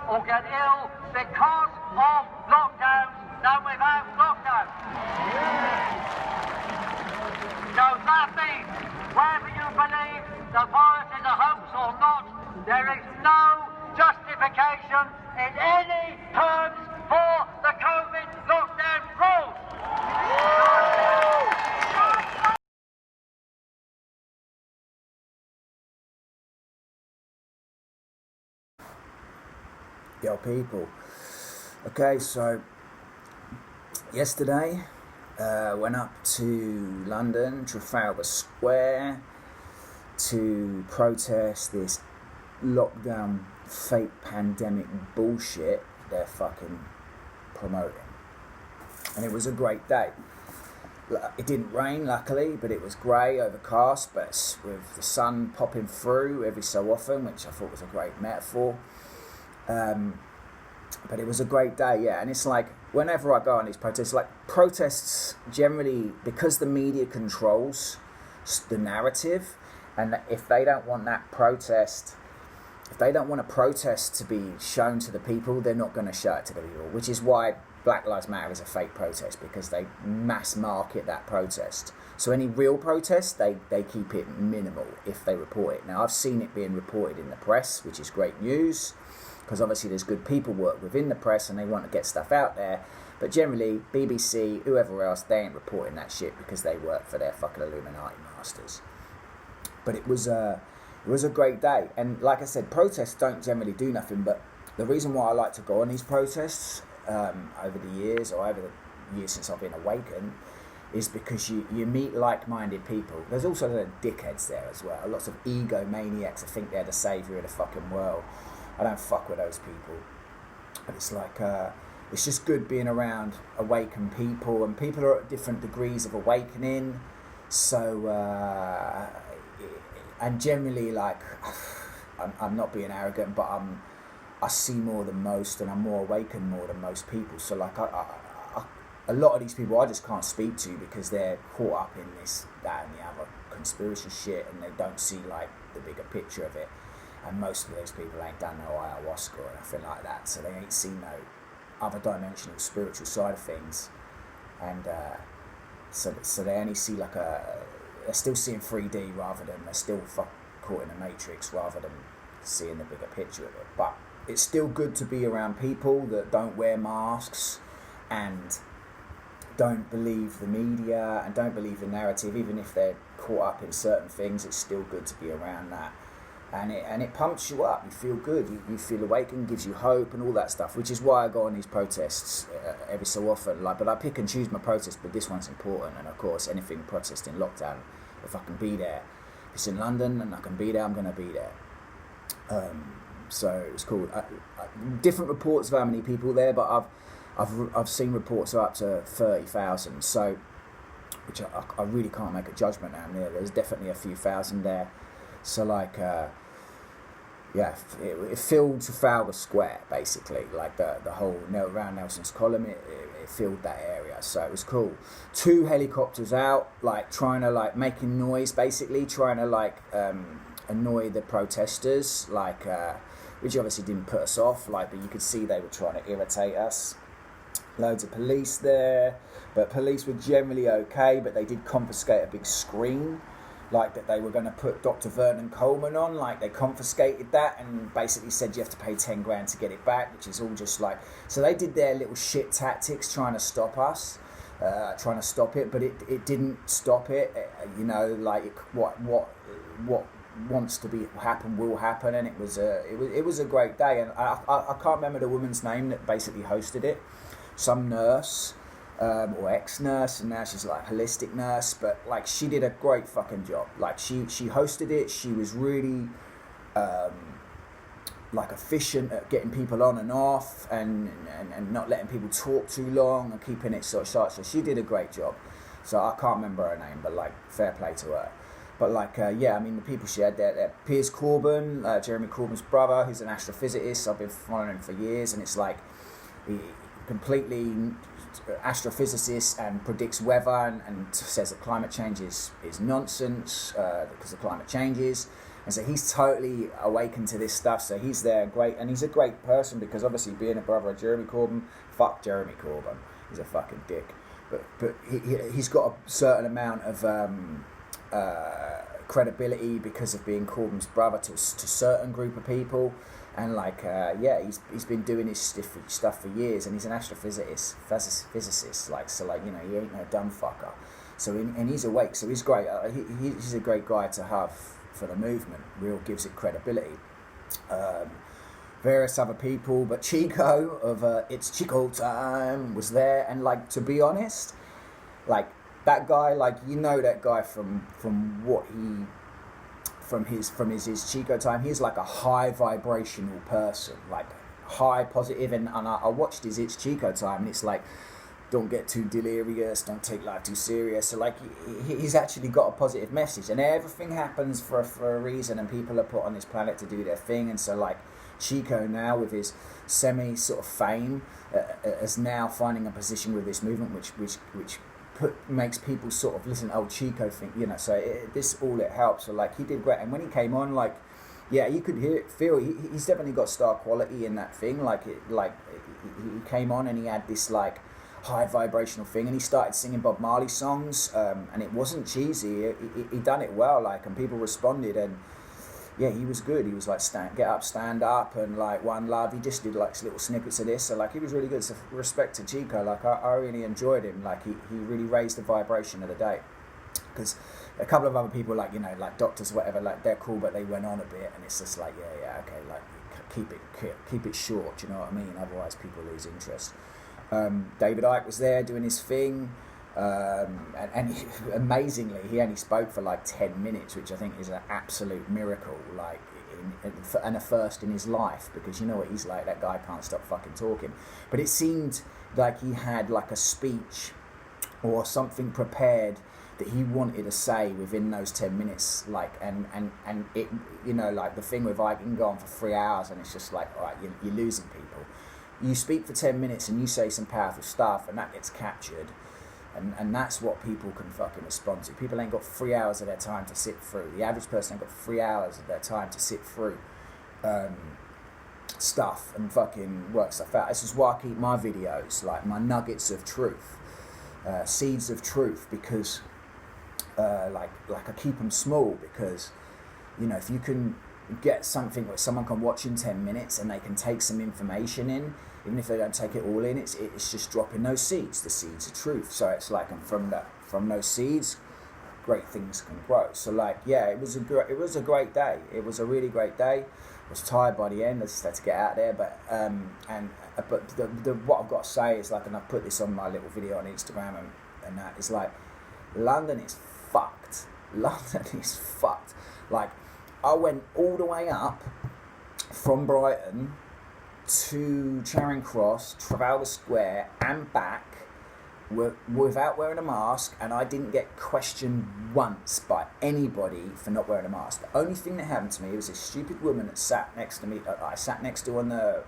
or get ill because of lockdowns than without lockdowns. So that means, whether you believe the virus is a hoax or not, there is no justification in any terms for the COVID lockdown rules. Yo people, okay, so yesterday went up to London, Trafalgar Square, to protest this lockdown fake pandemic bullshit they're fucking promoting. And it was a great day. It didn't rain, luckily, but it was grey, overcast, but with the sun popping through every so often, which I thought was a great metaphor. But it was a great day, yeah. And it's like, whenever I go on these protests, like protests generally, because the media controls the narrative, and if they don't want that protest, if they don't want a protest to be shown to the people, they're not going to show it to the people, which is why Black Lives Matter is a fake protest, because they mass market that protest. So any real protest, they keep it minimal if they report it. Now, I've seen it being reported in the press, which is great news, because obviously there's good people work within the press and they want to get stuff out there. But generally, BBC, whoever else, they ain't reporting that shit because they work for their fucking Illuminati masters. But it was a great day. And like I said, protests don't generally do nothing. But the reason why I like to go on these protests over the years, or over the years since I've been awakened, is because you meet like-minded people. There's also the dickheads there as well. Lots of egomaniacs that think they're the saviour of the fucking world. I don't fuck with those people. But it's like, it's just good being around awakened people, and people are at different degrees of awakening. So, and generally, like, I'm not being arrogant, but I see more than most, and I'm more awakened more than most people. So, like, a lot of these people I just can't speak to because they're caught up in this, that, and the other conspiracy shit, and they don't see, like, the bigger picture of it. And most of those people ain't done no ayahuasca or anything like that, so they ain't seen no other dimensional spiritual side of things. And so they only see like they're still seeing 3D rather than, they're still caught in a matrix rather than seeing the bigger picture of it. But it's still good to be around people that don't wear masks and don't believe the media and don't believe the narrative. Even if they're caught up in certain things, it's still good to be around that. And it pumps you up. You feel good. You feel awakened, gives you hope and all that stuff. Which is why I go on these protests every so often. Like, but I pick and choose my protests. But this one's important. And of course, anything protesting lockdown, if I can be there, if it's in London and I can be there, I'm going to be there. So it's cool. Different reports of how many people there, but I've seen reports of up to 30,000. So, which I really can't make a judgment on there. There's definitely a few thousand there. So like, yeah, it filled Trafalgar Square basically, like the whole around Nelson's Column. It filled that area, so it was cool. 2 helicopters out, like trying to like making noise, basically trying to like annoy the protesters, like which obviously didn't put us off, like, but you could see they were trying to irritate us. Loads of police there, but police were generally okay, but they did confiscate a big screen. Like that they were going to put Dr. Vernon Coleman on, like they confiscated that and basically said you have to pay 10 grand to get it back, which is all just like, so they did their little shit tactics trying to stop us, trying to stop it, but it didn't stop it, you know, like what wants to be happen will happen, and it was a great day. And I can't remember the woman's name that basically hosted it, some nurse, or ex-nurse, and now she's like holistic nurse, but like she did a great fucking job. Like she hosted it. She was really like efficient at getting people on and off, and not letting people talk too long and keeping it sort of short. So she did a great job. So I can't remember her name, but like fair play to her. But like yeah, I mean the people she had there, Piers Corbyn, Jeremy Corbyn's brother, who's an astrophysicist. I've been following him for years, and it's like he completely astrophysicist and predicts weather and says that climate change is nonsense because the climate changes. And so he's totally awakened to this stuff. So he's there, great, and he's a great person because obviously being a brother of Jeremy Corbyn, fuck Jeremy Corbyn, he's a fucking dick. But he's got a certain amount of credibility because of being Corbyn's brother to certain group of people. And like, he's been doing his stuff for years, and he's an astrophysicist, like, so like, you know, he ain't no dumb fucker. So and he's awake, so he's great. He's a great guy to have for the movement. Real gives it credibility. Various other people, but Chico of It's Chico Time was there, and like, to be honest, like that guy, like, you know, that guy from his Chico Time, he's like a high vibrational person, like high positive, and I watched his It's Chico Time, and it's like, don't get too delirious, don't take life too serious. So like, he's actually got a positive message, and everything happens for a reason, and people are put on this planet to do their thing. And so like, Chico now with his semi sort of fame is now finding a position with this movement, which makes people sort of listen. Oh, Chico think, you know. So it helps. So like, he did great, and when he came on, like, yeah, you could feel he's definitely got star quality in that thing. Like he came on and he had this like high vibrational thing, and he started singing Bob Marley songs, and it wasn't cheesy. He done it well, like, and people responded, and yeah, he was good. He was like, get up, stand up, and like One Love. He just did like little snippets of this. So like, he was really good. So respect to Chico. Like, I really enjoyed him. Like, he really raised the vibration of the day. Because a couple of other people, like, you know, like doctors, whatever, like, they're cool, but they went on a bit, and it's just like, yeah, okay, like, keep it short. You know what I mean? Otherwise, people lose interest. David Icke was there doing his thing. And amazingly, he only spoke for like 10 minutes, which I think is an absolute miracle, like, and a first in his life, because you know what he's like, that guy can't stop fucking talking. But it seemed like he had like a speech or something prepared that he wanted to say within those 10 minutes, like, and it, you know, like the thing with Ike can go on for 3 hours, and it's just like, all right, you're losing people. You speak for 10 minutes and you say some powerful stuff, and that gets captured. And that's what people can fucking respond to. People ain't got 3 hours of their time to sit through. The average person ain't got 3 hours of their time to sit through stuff and fucking work stuff out. This is why I keep my videos, like my nuggets of truth, seeds of truth, because like I keep them small, because, you know, if you can get something where someone can watch in 10 minutes and they can take some information in, even if they don't take it all in, it's just dropping those seeds, the seeds of truth. So it's like, and from those seeds, great things can grow. So like, yeah, it was a great day. It was a really great day. I was tired by the end. I just had to get out there. But what I've got to say is, like, and I've put this on my little video on Instagram and that, is like, London is fucked. London is fucked. Like, I went all the way up from Brighton to Charing Cross, Trafalgar Square, and back without wearing a mask, and I didn't get questioned once by anybody for not wearing a mask. The only thing that happened to me was this stupid woman that sat next to me, I sat next to on the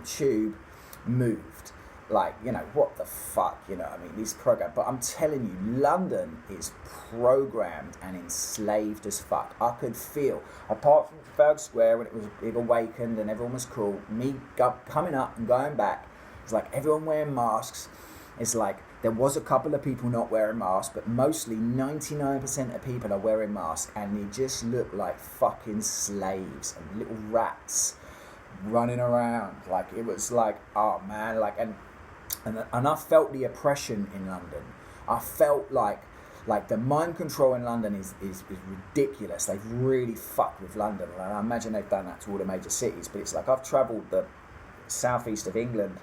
tube, moved. Like, you know, what the fuck, you know, I mean, these program. But I'm telling you, London is programmed and enslaved as fuck. I could feel, apart from Trafalgar Square when it awakened and everyone was cool, me coming up and going back, it's like everyone wearing masks. It's like, there was a couple of people not wearing masks, but mostly 99% of people are wearing masks, and they just look like fucking slaves and little rats running around. Like, it was like, oh man, like, and I felt the oppression in London. I felt like the mind control in London is ridiculous. They've really fucked with London, and I imagine they've done that to all the major cities. But it's like, I've travelled the southeast of England,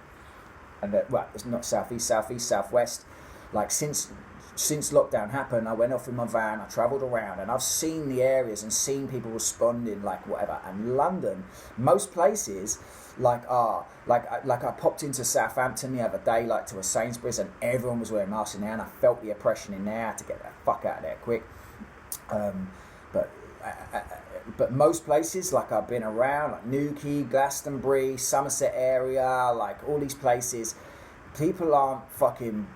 and well, it's not southeast, southwest. Like, since lockdown happened, I went off in my van, I travelled around, and I've seen the areas and seen people responding, like, whatever. And London, most places, like I popped into Southampton the other day, like to a Sainsbury's, and everyone was wearing masks in there, and I felt the oppression in there. I had to get the fuck out of there quick. But most places, like, I've been around, like Newquay, Glastonbury, Somerset area, like all these places, people aren't fucking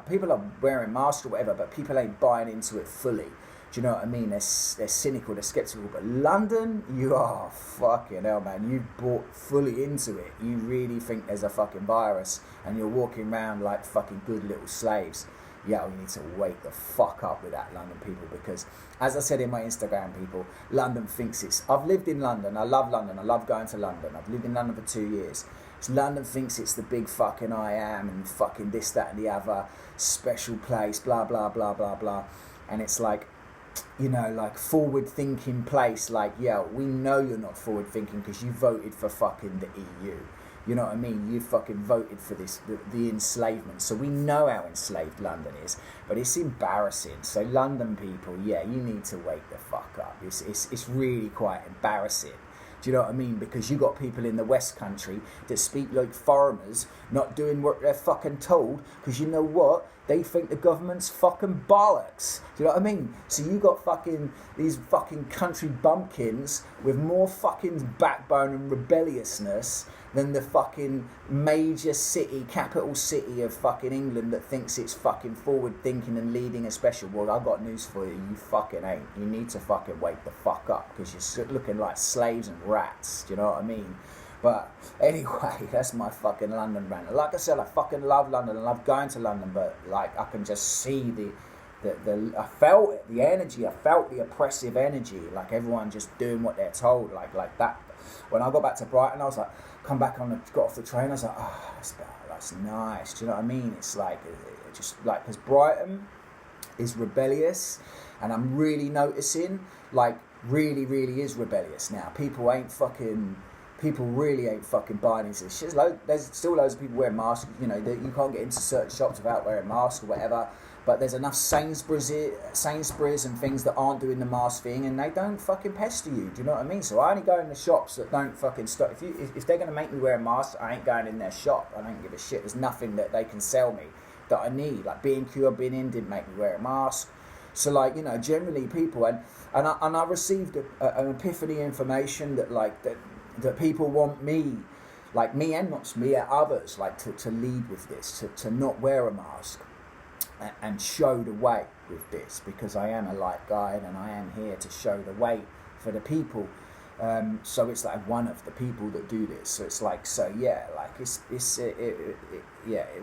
people are wearing masks or whatever, but people ain't buying into it fully. Do you know what I mean? They're cynical, they're sceptical. But London, you are fucking hell, man. You've bought fully into it. You really think there's a fucking virus, and you're walking around like fucking good little slaves. Yeah, we need to wake the fuck up with that, London people, because as I said in my Instagram, people, London thinks it's... I've lived in London. I love London. I love going to London. I've lived in London for 2 years. So London thinks it's the big fucking I am and fucking this, that, and the other special place, blah, blah, blah, blah, blah. And it's like, you know, like forward-thinking place. Like, yeah, we know you're not forward-thinking because you voted for fucking the EU. You know what I mean? You fucking voted for this, the enslavement. So we know how enslaved London is, but it's embarrassing. So London people, yeah, you need to wake the fuck up. It's really quite embarrassing. Do you know what I mean? Because you got people in the West Country that speak like foreigners, not doing what they're fucking told, because you know what? They think the government's fucking bollocks. Do you know what I mean? So you got fucking these fucking country bumpkins with more fucking backbone and rebelliousness than the fucking major city, capital city of fucking England that thinks it's fucking forward thinking and leading a special. Well, I've got news for you. You fucking ain't. You need to fucking wake the fuck up because you're looking like slaves and rats. Do you know what I mean? But anyway, that's my fucking London rant. Like I said, I fucking love London. I love going to London, but like I can just see I felt it, the energy. I felt the oppressive energy. Like everyone just doing what they're told. Like that. When I got back to Brighton, I was like, got off the train. I was like, oh, that's nice. Do you know what I mean? It's like just like because Brighton is rebellious, and I'm really noticing like really is rebellious now. People really ain't fucking buying into this shit. There's still loads of people wearing masks. You know, you can't get into certain shops without wearing masks or whatever. But there's enough Sainsbury's and things that aren't doing the mask thing, and they don't fucking pester you. Do you know what I mean? So I only go in the shops that don't fucking stop. If they're gonna make me wear a mask, I ain't going in their shop. I don't give a shit. There's nothing that they can sell me that I need. Like B&Q I've been in didn't make me wear a mask. So like, you know, generally people and I received an epiphany information that people want me, like me and not me, others, like to lead with this, to not wear a mask and show the way with this, because I am a light guide and I am here to show the way for the people. So it's like one of the people that do this. So it's like, so yeah, like it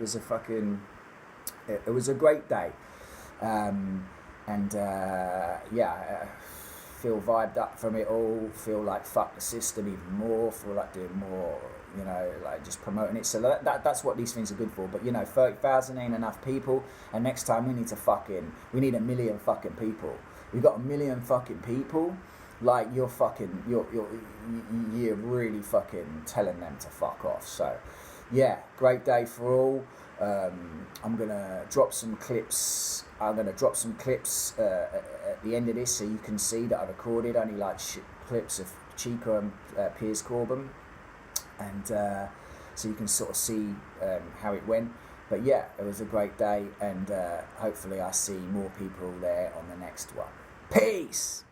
was a fucking, it was a great day. Feel vibed up from it all, feel like fuck the system even more, feel like doing more, you know, like just promoting it. So that's what these things are good for. But you know, 30,000 ain't enough people, and next time we need 1 million fucking people. We got 1 million fucking people, like you're really fucking telling them to fuck off. So yeah, great day for all. I'm gonna drop some clips. at the end of this, so you can see that I recorded only like clips of Chico and Piers Corbin, and so you can sort of see how it went. But yeah, it was a great day, and hopefully I see more people there on the next one. Peace.